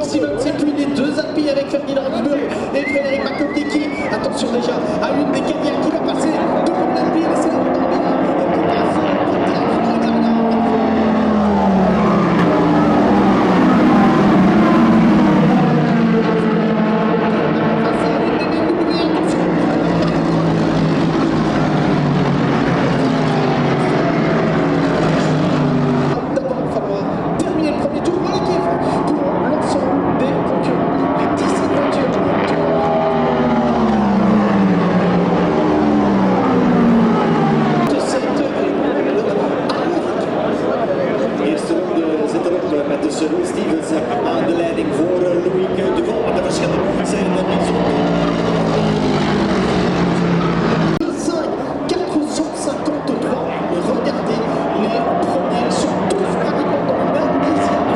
Loïc Stevens et puis les deux Alpilles avec Ferdinand Habsburg et Frédéric Marcotti qui, attention déjà, à une des carrières qui va passer devant l'Alpille et c'est la qui passe Stevens aan de leiding voor Loïc de Vol. Maar de verschillen zijn er niet zo. 453. Regardez, les premiers sont tous pratiquement dans le même dixième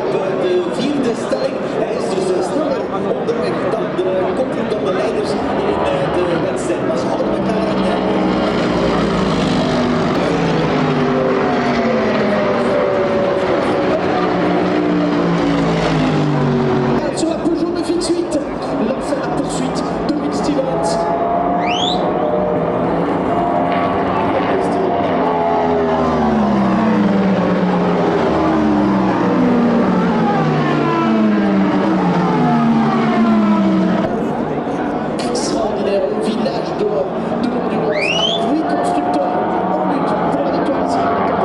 de de vierde stelling. Hij is dus sneller onderweg dan de leiders in de wedstrijd. Maar ze hadden elkaar sur la Peugeot 928, lance la poursuite de Loïc Stevens. Extraordinaire village d'or de l'endurance avec 8 constructeurs en lutte pour la victoire nationale de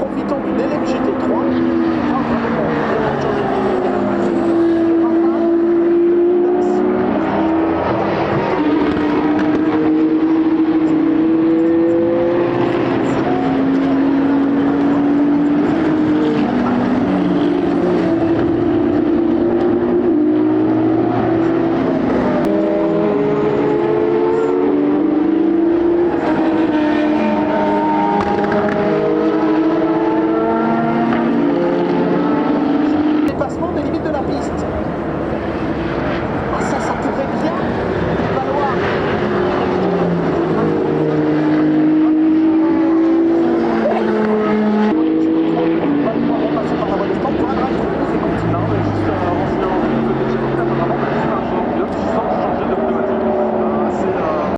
profitant d'une LMG